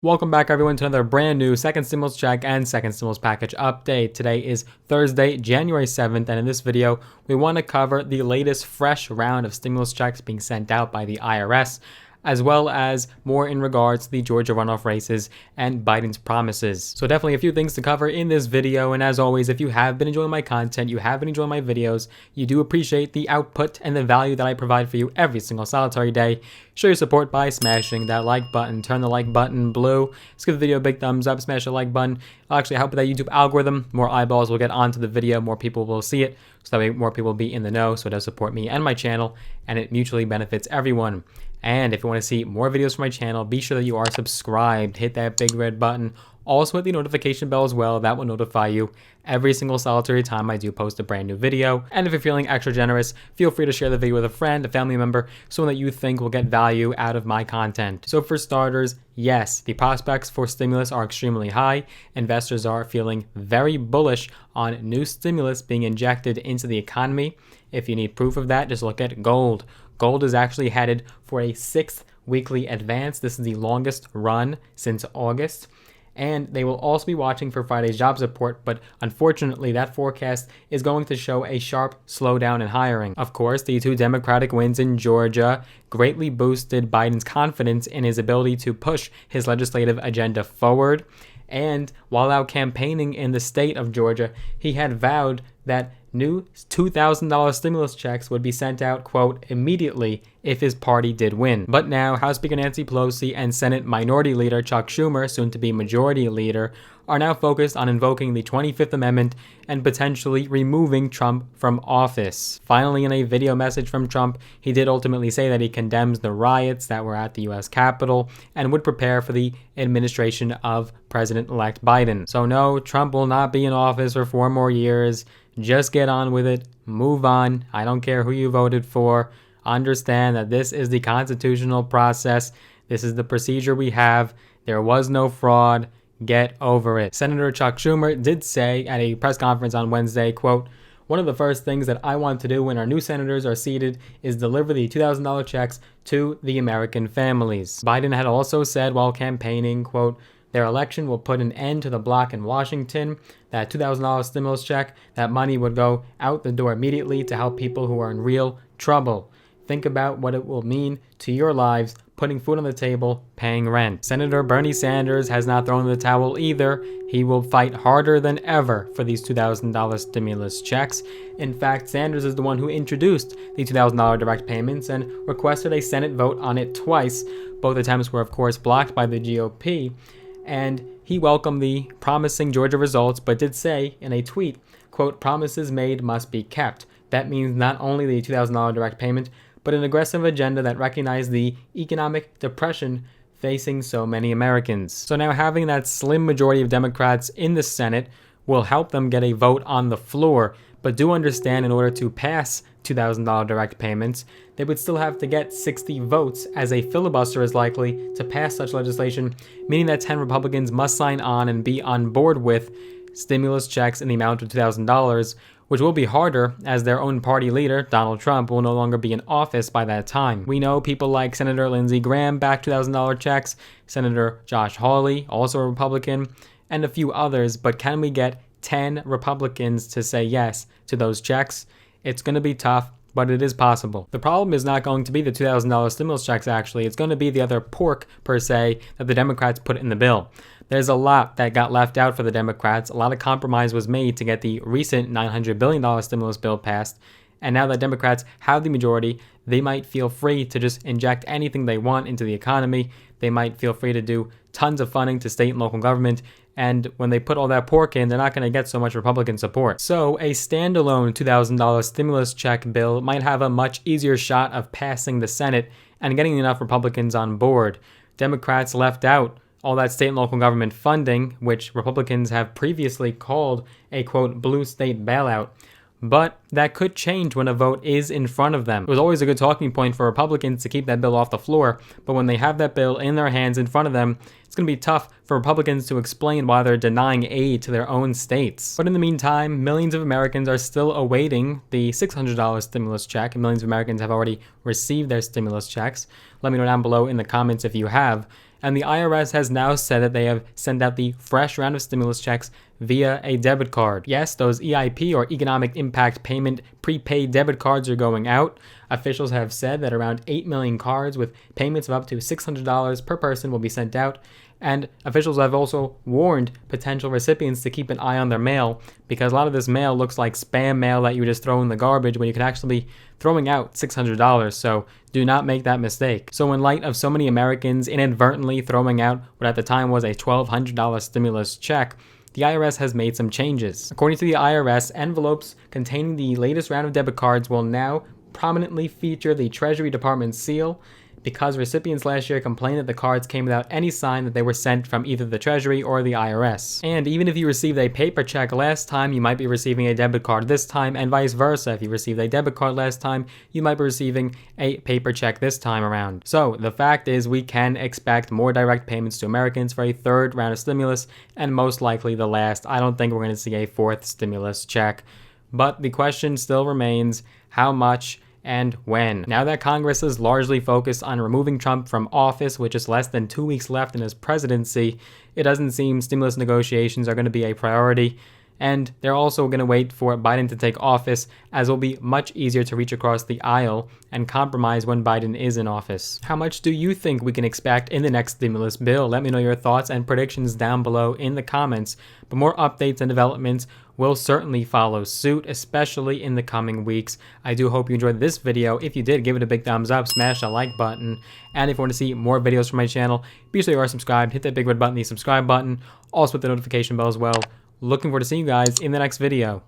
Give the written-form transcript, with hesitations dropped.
Welcome back everyone to another brand new second stimulus check and second stimulus package update. Today is Thursday, January 7th, and in this video, we want to cover the latest fresh round of stimulus checks being sent out by the IRS, as well as more in regards to the Georgia runoff races and Biden's promises. So definitely a few things to cover in this video, and as always, if you have been enjoying my content, you have been enjoying my videos, you do appreciate the output and the value that I provide for you every single solitary day, show your support by smashing that like button, turn the like button blue, just give the video a big thumbs up, smash the like button. It'll actually help with that YouTube algorithm. More eyeballs will get onto the video, more people will see it, so that way more people will be in the know, so it does support me and my channel, and it mutually benefits everyone. And if you want to see more videos from my channel, be sure that you are subscribed. Hit that big red button. Also hit the notification bell as well. That will notify you every single solitary time I do post a brand new video. And if you're feeling extra generous, feel free to share the video with a friend, a family member, someone that you think will get value out of my content. So for starters, yes, the prospects for stimulus are extremely high. Investors are feeling very bullish on new stimulus being injected into the economy. If you need proof of that, just look at gold. Gold is actually headed for a 6th weekly advance. This is the longest run since August. And they will also be watching for Friday's jobs report, but unfortunately that forecast is going to show a sharp slowdown in hiring. Of course, the two Democratic wins in Georgia greatly boosted Biden's confidence in his ability to push his legislative agenda forward. And while out campaigning in the state of Georgia, he had vowed that new $2,000 stimulus checks would be sent out, quote, immediately if his party did win. But now, House Speaker Nancy Pelosi and Senate Minority Leader Chuck Schumer, soon to be Majority Leader, are now focused on invoking the 25th Amendment and potentially removing Trump from office. Finally, in a video message from Trump, he did ultimately say that he condemns the riots that were at the U.S. Capitol and would prepare for the administration of President-elect Biden. So no, Trump will not be in office for 4 more years. Just get on with it. Move on. I don't care who you voted for. Understand that this is the constitutional process. This is the procedure we have. There was no fraud. Get over it. Senator Chuck Schumer did say at a press conference on Wednesday, quote, "One of the first things that I want to do when our new senators are seated is deliver the $2,000 checks to the American families." Biden had also said while campaigning, quote, "Their election will put an end to the block in Washington. That $2,000 stimulus check, that money would go out the door immediately to help people who are in real trouble. Think about what it will mean to your lives, putting food on the table, paying rent." Senator Bernie Sanders has not thrown in the towel either. He will fight harder than ever for these $2,000 stimulus checks. In fact, Sanders is the one who introduced the $2,000 direct payments and requested a Senate vote on it twice. Both attempts were, of course, blocked by the GOP. And he welcomed the promising Georgia results, but did say in a tweet, quote, "Promises made must be kept." That means not only the $2,000 direct payment, but an aggressive agenda that recognized the economic depression facing so many Americans. So now having that slim majority of Democrats in the Senate will help them get a vote on the floor, but do understand in order to pass $2,000 direct payments, they would still have to get 60 votes, as a filibuster is likely to pass such legislation, meaning that 10 Republicans must sign on and be on board with stimulus checks in the amount of $2,000, which will be harder as their own party leader, Donald Trump, will no longer be in office by that time. We know people like Senator Lindsey Graham backed $2,000 checks, Senator Josh Hawley, also a Republican, and a few others, but can we get 10 Republicans to say yes to those checks? It's going to be tough, but it is possible. The problem is not going to be the $2,000 stimulus checks, actually. It's going to be the other pork, per se, that the Democrats put in the bill. There's a lot that got left out for the Democrats. A lot of compromise was made to get the recent $900 billion stimulus bill passed. And now that Democrats have the majority, they might feel free to just inject anything they want into the economy. They might feel free to do tons of funding to state and local government. And when they put all that pork in, they're not going to get so much Republican support. So a standalone $2,000 stimulus check bill might have a much easier shot of passing the Senate and getting enough Republicans on board. Democrats left out all that state and local government funding, which Republicans have previously called a, quote, blue state bailout. But that could change when a vote is in front of them. It was always a good talking point for Republicans to keep that bill off the floor, but when they have that bill in their hands in front of them, it's going to be tough for Republicans to explain why they're denying aid to their own states. But in the meantime, millions of Americans are still awaiting the $600 stimulus check, and millions of Americans have already received their stimulus checks. Let me know down below in the comments if you have. And the IRS has now said that they have sent out the fresh round of stimulus checks via a debit card. Yes, those EIP or Economic Impact Payment prepaid debit cards are going out. Officials have said that around 8 million cards with payments of up to $600 per person will be sent out. And officials have also warned potential recipients to keep an eye on their mail, because a lot of this mail looks like spam mail that you would just throw in the garbage when you could actually be throwing out $600. So do not make that mistake. So in light of so many Americans inadvertently throwing out what at the time was a $1,200 stimulus check, the IRS has made some changes. According to the IRS, envelopes containing the latest round of debit cards will now prominently feature the Treasury Department seal, because recipients last year complained that the cards came without any sign that they were sent from either the Treasury or the IRS. And even if you received a paper check last time, you might be receiving a debit card this time, and vice versa. If you received a debit card last time, you might be receiving a paper check this time around. So the fact is, we can expect more direct payments to Americans for a third round of stimulus, and most likely the last. I don't think we're going to see a fourth stimulus check. But the question still remains, how much and when? Now that Congress is largely focused on removing Trump from office, with just less than 2 weeks left in his presidency, it doesn't seem stimulus negotiations are going to be a priority. And they're also going to wait for Biden to take office, as it will be much easier to reach across the aisle and compromise when Biden is in office. How much do you think we can expect in the next stimulus bill? Let me know your thoughts and predictions down below in the comments. But more updates and developments will certainly follow suit, especially in the coming weeks. I do hope you enjoyed this video. If you did, give it a big thumbs up, smash that like button. And if you want to see more videos from my channel, be sure you are subscribed. Hit that big red button, the subscribe button. Also hit the notification bell as well. Looking forward to seeing you guys in the next video.